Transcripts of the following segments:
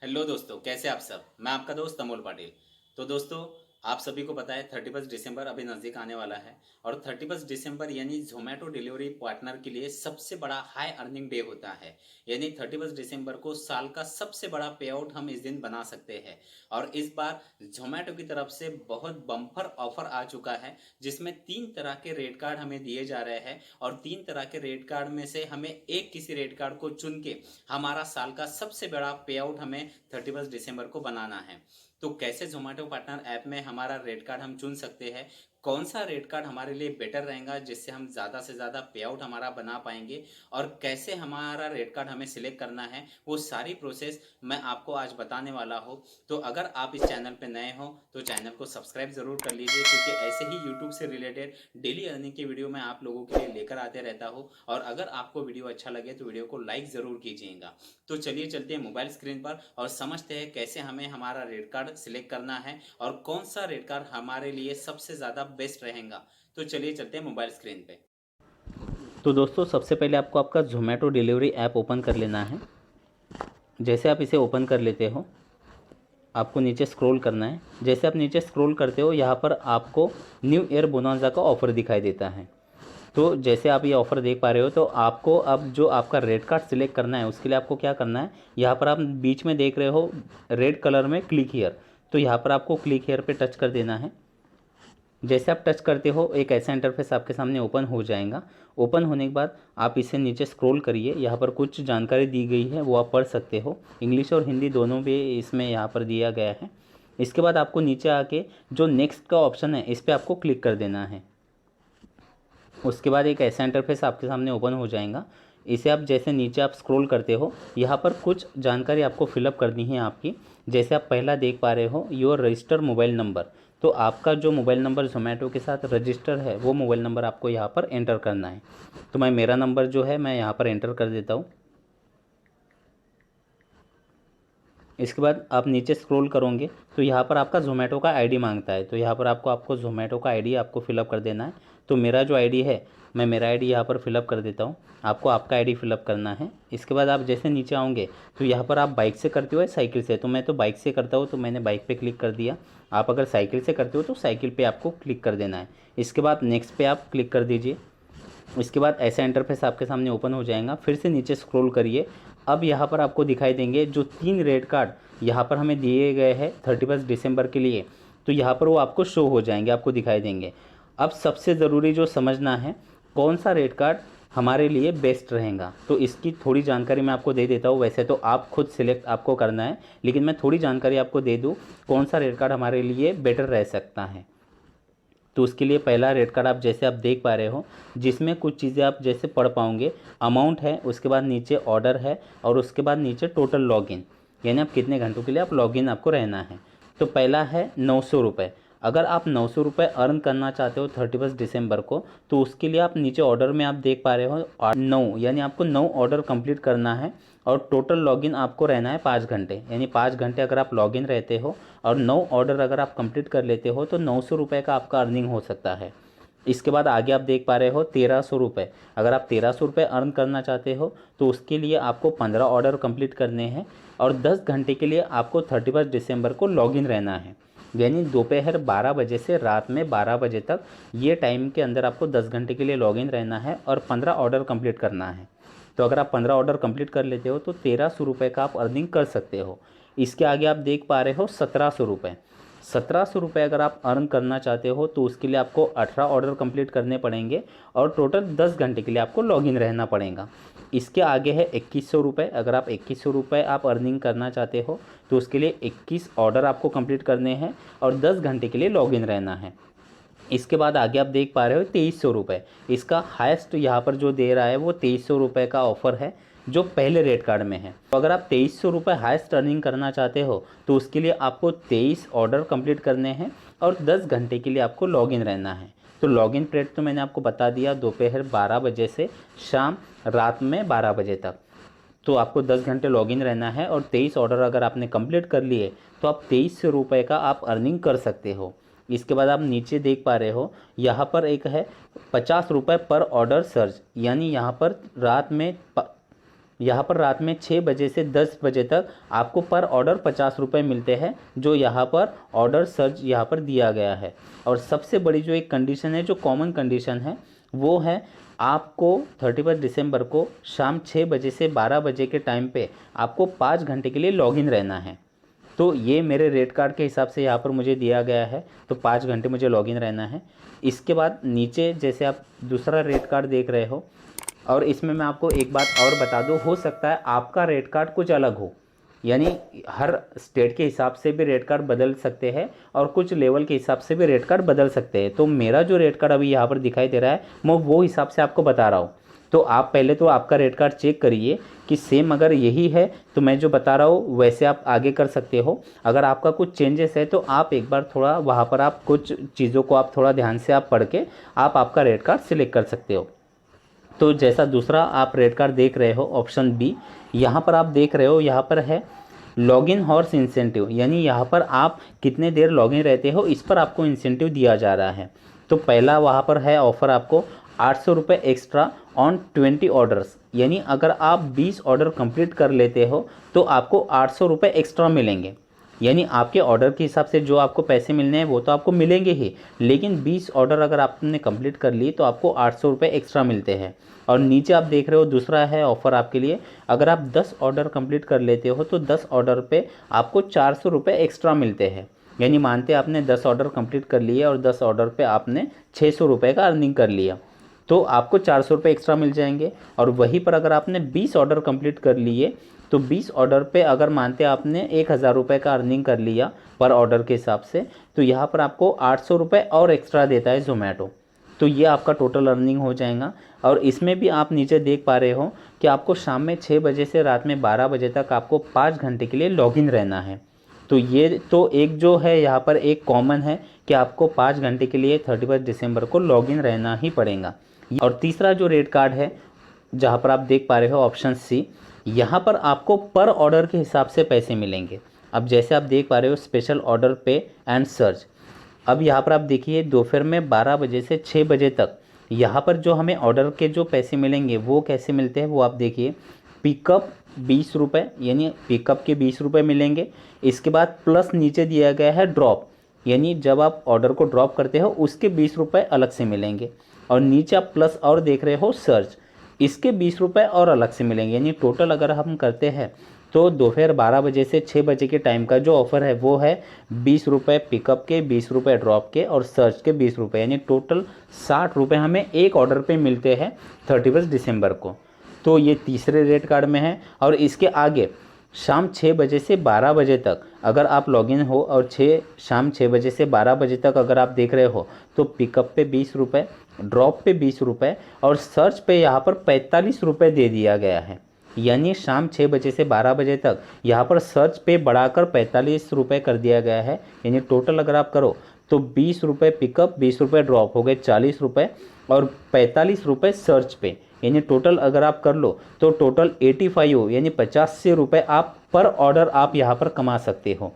Hello दोस्तों, कैसे आप सब। मैं आपका दोस्त अमोल पाटिल। तो दोस्तों, आप सभी को पता है 31 दिसंबर अभी नज़दीक आने वाला है। और 31 दिसंबर यानी जोमेटो डिलीवरी पार्टनर के लिए सबसे बड़ा हाई अर्निंग डे होता है। यानी 31 दिसंबर को साल का सबसे बड़ा पे आउट हम इस दिन बना सकते हैं। और इस बार जोमेटो की तरफ से बहुत बम्पर ऑफर आ चुका है, जिसमें 3 तरह के रेट कार्ड हमें दिए जा रहे हैं। और 3 तरह के रेट कार्ड में से हमें एक किसी रेट कार्ड को चुन के हमारा साल का सबसे बड़ा पे आउट हमें 31 दिसंबर को बनाना है। तो कैसे जोमेटो पार्टनर ऐप में हमारा रेट कार्ड हम चुन सकते हैं, कौन सा रेट कार्ड हमारे लिए बेटर रहेगा जिससे हम ज़्यादा से ज़्यादा पे आउट हमारा बना पाएंगे, और कैसे हमारा रेट कार्ड हमें सिलेक्ट करना है, वो सारी प्रोसेस मैं आपको आज बताने वाला हूँ। तो अगर आप इस चैनल पर नए हो तो चैनल को सब्सक्राइब ज़रूर कर लीजिए, क्योंकि ऐसे ही यूट्यूब से रिलेटेड डेली अर्निंग की वीडियो मैं आप लोगों के लिए लेकर आते रहता हूँ। और अगर आपको वीडियो अच्छा लगे तो वीडियो को लाइक ज़रूर कीजिएगा। तो चलिए चलते हैं मोबाइल स्क्रीन पर और समझते हैं कैसे हमें हमारा रेट कार्ड सिलेक्ट करना है और कौन सा रेट कार्ड हमारे लिए सबसे ज़्यादा बेस्ट रहेगा। तो चलिए चलते हैं मोबाइल स्क्रीन पे। तो दोस्तों सबसे पहले आपको आपका ज़ोमैटो डिलीवरी ऐप ओपन कर लेना है। जैसे आप इसे ओपन कर लेते हो, आपको नीचे स्क्रॉल करना है। जैसे आप नीचे स्क्रॉल करते हो, यहाँ पर आपको न्यू ईयर बोनांजा का ऑफ़र दिखाई देता है। तो जैसे आप ये ऑफ़र देख पा रहे हो, तो आपको अब जो आपका रेट कार्ड सिलेक्ट करना है उसके लिए आपको क्या करना है, यहाँ पर आप बीच में देख रहे हो रेड कलर में क्लिक हियर, तो यहाँ पर आपको क्लिक हियर पे टच कर देना है। जैसे आप टच करते हो, एक ऐसा इंटरफेस आपके सामने ओपन हो जाएगा। ओपन होने के बाद आप इसे नीचे स्क्रॉल करिए, यहाँ पर कुछ जानकारी दी गई है वो आप पढ़ सकते हो। इंग्लिश और हिंदी दोनों भी इसमें यहाँ पर दिया गया है। इसके बाद आपको नीचे आके जो नेक्स्ट का ऑप्शन है इस पर आपको क्लिक कर देना है। उसके बाद एक ऐसा इंटरफेस आपके सामने ओपन हो जाएगा। इसे आप जैसे नीचे आप स्क्रॉल करते हो, यहाँ पर कुछ जानकारी आपको फिलअप करनी है आपकी। जैसे आप पहला देख पा रहे हो, योर रजिस्टर मोबाइल नंबर। तो आपका जो मोबाइल नंबर जोमेटो के साथ रजिस्टर है वो मोबाइल नंबर आपको यहाँ पर एंटर करना है। तो मैं मेरा नंबर जो है मैं यहाँ पर एंटर कर देता हूँ। इसके बाद आप नीचे स्क्रॉल करोगे तो यहाँ पर आपका ज़ोमैटो का आईडी मांगता है। तो यहाँ पर आपको ज़ोमैटो का आईडी आपको फ़िलअप कर देना है। तो मेरा जो आईडी है, मैं मेरा आईडी यहाँ पर फ़िलअप कर देता हूँ। आपको आपका आईडी फ़िलअप करना है। इसके बाद आप जैसे नीचे आओगे तो यहाँ पर आप बाइक से करते हो या साइकिल से। तो मैं तो बाइक से करता हूँ, तो मैंने बाइक पर क्लिक कर दिया। आप अगर साइकिल से करते हो तो साइकिल पर आपको क्लिक कर देना है। इसके बाद नेक्स्ट पे आप क्लिक कर दीजिए। इसके बाद ऐसा इंटरफेस आपके सामने ओपन हो जाएगा। फिर से नीचे स्क्रॉल करिए। अब यहाँ पर आपको दिखाई देंगे जो 3 रेट कार्ड यहाँ पर हमें दिए गए हैं 31 दिसंबर के लिए, तो यहाँ पर वो आपको शो हो जाएंगे, आपको दिखाई देंगे। अब सबसे ज़रूरी जो समझना है, कौन सा रेट कार्ड हमारे लिए बेस्ट रहेगा, तो इसकी थोड़ी जानकारी मैं आपको दे देता हूँ। वैसे तो आप खुद सिलेक्ट आपको करना है, लेकिन मैं थोड़ी जानकारी आपको दे दूँ कौन सा रेट कार्ड हमारे लिए बेटर रह सकता है। तो उसके लिए पहला रेट कार्ड आप जैसे आप देख पा रहे हो, जिसमें कुछ चीज़ें आप जैसे पढ़ पाओगे। अमाउंट है, उसके बाद नीचे ऑर्डर है, और उसके बाद नीचे टोटल लॉगिन, यानी आप कितने घंटों के लिए आप लॉगिन आपको रहना है। तो पहला है 900 रुपये। अगर आप 900 रुपये अर्न करना चाहते हो 31 दिसंबर को, तो उसके लिए आप नीचे ऑर्डर में आप देख पा रहे हो 9, यानी आपको 9 ऑर्डर कंप्लीट करना है। और टोटल लॉगिन आपको रहना है 5 घंटे, यानी 5 घंटे अगर आप लॉगिन रहते हो और 9 ऑर्डर अगर आप कंप्लीट कर लेते हो तो 900 रुपये का आपका अर्निंग हो सकता है। इसके बाद आगे आप देख पा रहे हो 1300 रुपये। अगर आप 1300 रुपये अर्न करना चाहते हो तो उसके लिए आपको 15 ऑर्डर कंप्लीट करने हैं और 10 घंटे के लिए आपको 31 दिसंबर को लॉगिन रहना है। यानी दोपहर 12 बजे से रात में 12 बजे तक, ये टाइम के अंदर आपको 10 घंटे के लिए लॉगिन रहना है और 15 ऑर्डर कंप्लीट करना है। तो अगर आप 15 ऑर्डर कंप्लीट कर लेते हो तो 1300 रुपये का आप अर्निंग कर सकते हो। इसके आगे आप देख पा रहे हो 1700 रुपये। 1700 रुपये अगर आप अर्न करना चाहते हो तो उसके लिए आपको 18 ऑर्डर कंप्लीट करने पड़ेंगे और टोटल 10 घंटे के लिए आपको लॉगिन रहना पड़ेगा। इसके आगे है 2100 रुपये। अगर आप 2100 रुपये आप अर्निंग करना चाहते हो तो उसके लिए 21 ऑर्डर आपको कंप्लीट करने हैं और 10 घंटे के लिए लॉगिन रहना है। इसके बाद आगे आप देख पा रहे हो 2300 रुपये। इसका हाईएस्ट यहाँ पर जो दे रहा है वो 2300 रुपये का ऑफ़र है, जो पहले रेट कार्ड में है। तो अगर आप 2300 रुपये हाईएस्ट अर्निंग करना चाहते हो तो उसके लिए आपको 23 ऑर्डर कंप्लीट करने हैं और 10 घंटे के लिए आपको लॉगिन रहना है। तो लॉगिन पीरियड तो मैंने आपको बता दिया, दोपहर 12 बजे से शाम रात में 12 बजे तक। तो आपको 10 घंटे लॉगिन रहना है और 23 ऑर्डर अगर आपने कंप्लीट कर लिए तो आप 2300 रुपये का आप अर्निंग कर सकते हो। इसके बाद आप नीचे देख पा रहे हो, यहाँ पर एक है 50 रुपये पर ऑर्डर सर्च, यानी यहाँ पर रात में यहाँ पर रात में 6 बजे से 10 बजे तक आपको पर ऑर्डर 50 रुपये मिलते हैं, जो यहाँ पर ऑर्डर सर्च यहाँ पर दिया गया है। और सबसे बड़ी जो एक कंडीशन है, जो कॉमन कंडीशन है, वो है आपको 31 दिसंबर को शाम 6 बजे से 12 बजे के टाइम पे आपको 5 घंटे के लिए लॉगिन रहना है। तो ये मेरे रेट कार्ड के हिसाब से यहाँ पर मुझे दिया गया है, तो 5 घंटे मुझे लॉगिन रहना है। इसके बाद नीचे जैसे आप दूसरा रेट कार्ड देख रहे हो, और इसमें मैं आपको एक बात और बता दूं, हो सकता है आपका रेट कार्ड कुछ अलग हो, यानी हर स्टेट के हिसाब से भी रेट कार्ड बदल सकते हैं और कुछ लेवल के हिसाब से भी रेट कार्ड बदल सकते हैं। तो मेरा जो रेट कार्ड अभी यहाँ पर दिखाई दे रहा है, मैं वो हिसाब से आपको बता रहा हूँ। तो आप पहले तो आपका रेट कार्ड चेक करिए कि सेम अगर यही है तो मैं जो बता रहा हूँ वैसे आप आगे कर सकते हो। अगर आपका कुछ चेंजेस है तो आप एक बार थोड़ा वहाँ पर आप कुछ चीज़ों को आप थोड़ा ध्यान से आप पढ़ के आप आपका रेट कार्ड सिलेक्ट कर सकते हो। तो जैसा दूसरा आप रेट कार्ड देख रहे हो ऑप्शन बी, यहाँ पर आप देख रहे हो, यहाँ पर है लॉगिन हॉर्स इंसेंटिव, यानी यहाँ पर आप कितने देर लॉगिन रहते हो इस पर आपको इंसेंटिव दिया जा रहा है। तो पहला वहाँ पर है ऑफ़र आपको 800 रुपये एक्स्ट्रा ऑन 20 ऑर्डर्स, यानी अगर आप 20 ऑर्डर कंप्लीट कर लेते हो तो आपको 800 रुपये एक्स्ट्रा मिलेंगे। यानी आपके ऑर्डर के हिसाब से जो आपको पैसे मिलने हैं वो तो आपको मिलेंगे ही, लेकिन 20 ऑर्डर अगर आपने कंप्लीट कर लिए तो आपको 800 रुपये एक्स्ट्रा मिलते हैं। और नीचे आप देख रहे हो दूसरा है ऑफ़र आपके लिए, अगर आप 10 ऑर्डर कंप्लीट कर लेते हो तो 10 ऑर्डर पे आपको 400 रुपये एक्स्ट्रा मिलते हैं। यानी मानते आपने 10 ऑर्डर कंप्लीट कर लिए और 10 ऑर्डर पे आपने 600 रुपये का अर्निंग कर लिया, तो आपको 400 रुपये एक्स्ट्रा मिल जाएंगे। और वहीं पर अगर आपने 20 ऑर्डर कंप्लीट कर लिए तो 20 ऑर्डर पे अगर मानते आपने 1000 रुपये का अर्निंग कर लिया पर ऑर्डर के हिसाब से, तो यहाँ पर आपको 800 रुपये और एक्स्ट्रा देता है ज़ोमैटो। तो ये आपका टोटल अर्निंग हो जाएगा। और इसमें भी आप नीचे देख पा रहे हो कि आपको शाम में 6 बजे से रात में 12 बजे तक आपको 5 घंटे के लिए लॉगिन रहना है। तो ये तो एक जो है यहाँ पर एक कॉमन है कि आपको 5 घंटे के लिए 31 दिसंबर को लॉगिन रहना ही पड़ेगा। और तीसरा जो रेट कार्ड है जहाँ पर आप देख पा रहे हो ऑप्शन सी, यहाँ पर आपको पर ऑर्डर के हिसाब से पैसे मिलेंगे। अब जैसे आप देख पा रहे हो स्पेशल ऑर्डर पे एंड सर्च, अब यहाँ पर आप देखिए दोपहर में 12 बजे से 6 बजे तक यहाँ पर जो हमें ऑर्डर के जो पैसे मिलेंगे वो कैसे मिलते हैं वो आप देखिए। पिकअप 20 रुपये, यानी पिकअप के 20 रुपये मिलेंगे। इसके बाद प्लस नीचे दिया गया है ड्रॉप, यानी जब आप ऑर्डर को ड्रॉप करते हो उसके 20 रुपये अलग से मिलेंगे। और नीचे आप प्लस और देख रहे हो सर्च, इसके 20 रुपये और अलग से मिलेंगे। यानी टोटल अगर हम करते हैं तो दोपहर 12 बजे से 6 बजे के टाइम का जो ऑफ़र है वो है 20 रुपये पिकअप के, 20 रुपये ड्रॉप के और सर्च के 20 रुपये, यानी टोटल 60 रुपये हमें एक ऑर्डर पे मिलते हैं 31 दिसंबर को। तो ये तीसरे रेट कार्ड में है। और इसके आगे शाम 6 बजे से 12 बजे तक अगर आप लॉगिन हो और शाम 6 बजे से 12 बजे तक अगर आप देख रहे हो तो पिकअप पे 20 रुपये, ड्रॉप पे 20 रुपये और सर्च पे यहाँ पर 45 रुपये दे दिया गया है। यानी शाम 6 बजे से 12 बजे तक यहाँ पर सर्च पे बढ़ाकर 45 रुपये कर दिया गया है। यानी टोटल अगर आप करो तो 20 रुपये पिकअप, 20 रुपये ड्रॉप हो गए 40 रुपये और 45 रुपये सर्च पे, यानी टोटल अगर आप कर लो तो टोटल 85 यानी 85 रुपये आप पर ऑर्डर आप यहाँ पर कमा सकते हो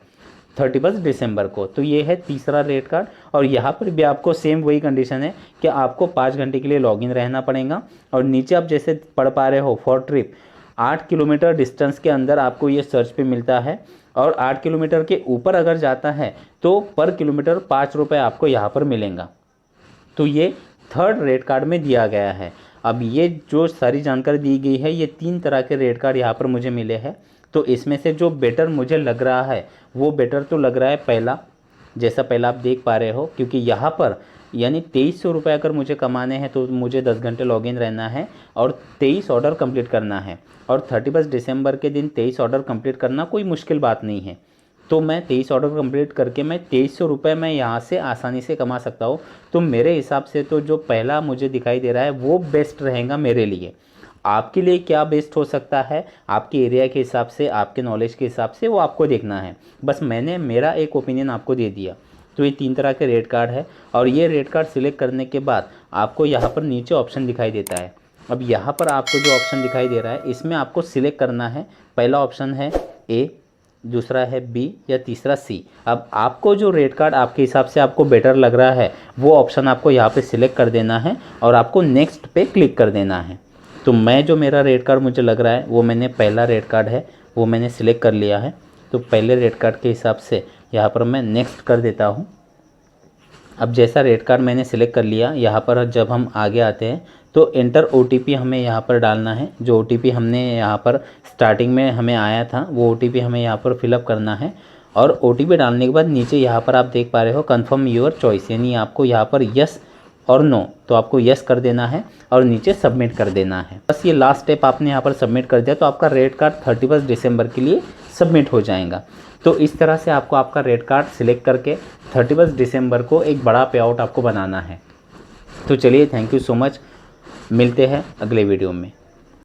31 दिसंबर को। तो ये है तीसरा रेट कार्ड। और यहाँ पर भी आपको सेम वही कंडीशन है कि आपको 5 घंटे के लिए लॉगिन रहना पड़ेगा। और नीचे आप जैसे पढ़ पा रहे हो फॉर ट्रिप 8 किलोमीटर डिस्टेंस के अंदर आपको ये सर्च पे मिलता है। और 8 किलोमीटर के ऊपर अगर जाता है तो पर किलोमीटर 5 रुपये आपको यहाँ पर मिलेगा। तो ये थर्ड रेट कार्ड में दिया गया है। अब ये जो सारी जानकारी दी गई है, ये 3 तरह के रेट कार्ड यहाँ पर मुझे मिले हैं। तो इसमें से जो बेटर मुझे लग रहा है वो बेटर तो लग रहा है पहला, जैसा पहला आप देख पा रहे हो, क्योंकि यहाँ पर यानी 2300 रुपये अगर मुझे कमाने हैं तो मुझे 10 घंटे लॉगिन रहना है और 23 ऑर्डर कंप्लीट करना है। और 31 दिसंबर के दिन 23 ऑर्डर कंप्लीट करना कोई मुश्किल बात नहीं है। तो मैं 23 ऑर्डर कंप्लीट करके मैं 2300 रुपये मैं यहाँ से आसानी से कमा सकता हूँ। तो मेरे हिसाब से तो जो पहला मुझे दिखाई दे रहा है वो बेस्ट रहेगा मेरे लिए। आपके लिए क्या बेस्ट हो सकता है, आपके एरिया के हिसाब से, आपके नॉलेज के हिसाब से, वो आपको देखना है। बस मैंने मेरा एक ओपिनियन आपको दे दिया। तो ये 3 तरह के रेट कार्ड है। और ये रेट कार्ड सिलेक्ट करने के बाद आपको यहाँ पर नीचे ऑप्शन दिखाई देता है। अब यहाँ पर आपको जो ऑप्शन दिखाई दे रहा है इसमें आपको सिलेक्ट करना है। पहला ऑप्शन है ए, दूसरा है बी या तीसरा सी। अब आपको जो रेट कार्ड आपके हिसाब से आपको बेटर लग रहा है वो ऑप्शन आपको यहाँ पे सिलेक्ट कर देना है और आपको नेक्स्ट पे क्लिक कर देना है। तो मैं जो मेरा रेट कार्ड मुझे लग रहा है वो मैंने पहला रेट कार्ड है वो मैंने सिलेक्ट कर लिया है। तो पहले रेट कार्ड के हिसाब से यहाँ पर मैं नेक्स्ट कर देता हूँ। अब जैसा रेट कार्ड मैंने सिलेक्ट कर लिया, यहाँ पर जब हम आगे आते हैं तो एंटर OTP हमें यहाँ पर डालना है। जो OTP हमने यहाँ पर स्टार्टिंग में हमें आया था वो OTP हमें यहाँ पर फिलअप करना है। और OTP डालने के बाद नीचे यहाँ पर आप देख पा रहे हो कन्फर्म योर चॉइस, यानी आपको यहाँ पर यस और नो, तो आपको यस कर देना है और नीचे सबमिट कर देना है। बस ये लास्ट स्टेप आपने यहाँ पर सबमिट कर दिया तो आपका रेट कार्ड 31 दिसंबर के लिए सबमिट हो जाएगा। तो इस तरह से आपको आपका रेट कार्ड सिलेक्ट करके 31 दिसंबर को एक बड़ा पे आउट आपको बनाना है। तो चलिए, थैंक यू सो मच, मिलते हैं अगले वीडियो में।